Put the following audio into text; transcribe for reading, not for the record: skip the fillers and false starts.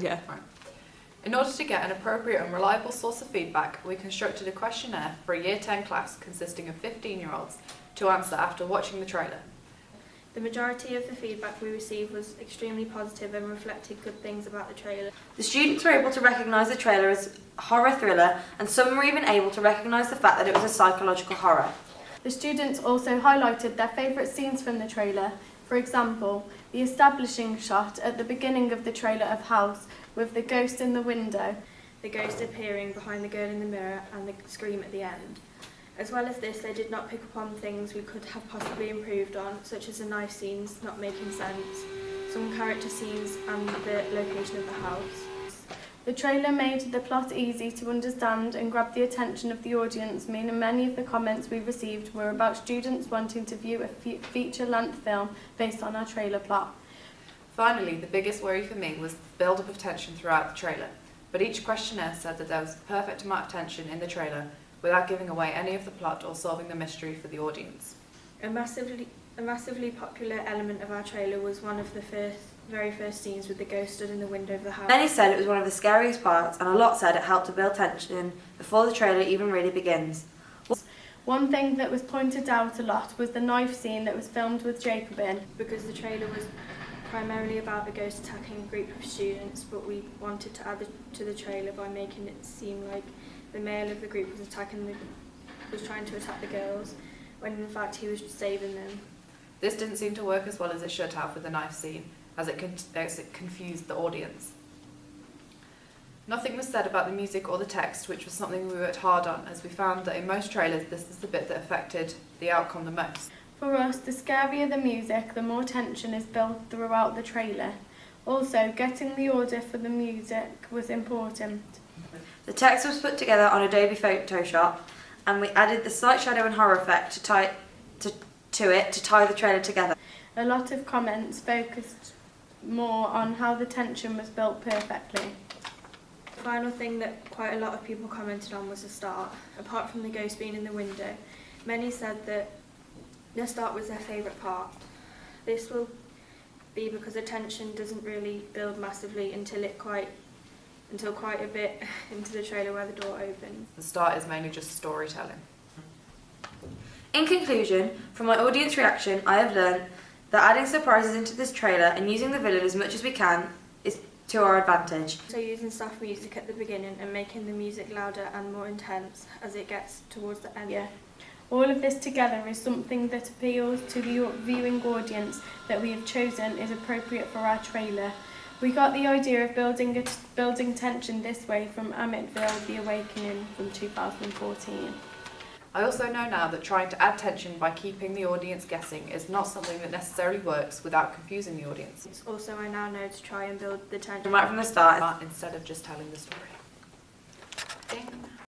Yeah. Right. In order to get an appropriate and reliable source of feedback, we constructed a questionnaire for a Year 10 class consisting of 15-year-olds to answer after watching the trailer. The majority of the feedback we received was extremely positive and reflected good things about the trailer. The students were able to recognise the trailer as a horror thriller, and some were even able to recognise the fact that it was a psychological horror. The students also highlighted their favourite scenes from the trailer. For example, the establishing shot at the beginning of the trailer of House with the ghost in the window, The ghost appearing behind the girl in the mirror and the scream at the end. As well as this, they did not pick up on things we could have possibly improved on, such as the knife scenes not making sense, some character scenes and the location of the house. The trailer made the plot easy to understand and grabbed the attention of the audience, meaning many of the comments we received were about students wanting to view a feature-length film based on our trailer plot. Finally, the biggest worry for me was the build-up of tension throughout the trailer, but each questionnaire said that there was the perfect amount of tension in the trailer without giving away any of the plot or solving the mystery for the audience. A massively popular element of our trailer was one of the very first scenes with the ghost stood in the window of the house. Many said it was one of the scariest parts, and a lot said it helped to build tension before the trailer even really begins. One thing that was pointed out a lot was the knife scene that was filmed with Jacob in. Because the trailer was primarily about a ghost attacking a group of students, but we wanted to add to the trailer by making it seem like the male of the group was trying to attack the girls, when in fact he was saving them. This didn't seem to work as well as it should have with the knife scene, as it confused the audience. Nothing was said about the music or the text, which was something we worked hard on, as we found that in most trailers this is the bit that affected the outcome the most. For us, the scarier the music, the more tension is built throughout the trailer. Also, getting the order for the music was important. The text was put together on Adobe Photoshop, and we added the slight shadow and horror effect to tie the trailer together. A lot of comments focused more on how the tension was built perfectly. The final thing that quite a lot of people commented on was the start. Apart from the ghost being in the window, many said that the start was their favourite part. This will be because the tension doesn't really build massively until quite a bit into the trailer where the door opens. The start is mainly just storytelling. In conclusion, from my audience reaction, I have learned that adding surprises into this trailer and using the villain as much as we can is to our advantage. So using soft music at the beginning and making the music louder and more intense as it gets towards the end. Yeah. All of this together is something that appeals to the viewing audience that we have chosen is appropriate for our trailer. We got the idea of building tension this way from Amityville: The Awakening from 2014. I also know now that trying to add tension by keeping the audience guessing is not something that necessarily works without confusing the audience. Also, I now know to try and build the tension Right from the start, Instead of just telling the story. Ding.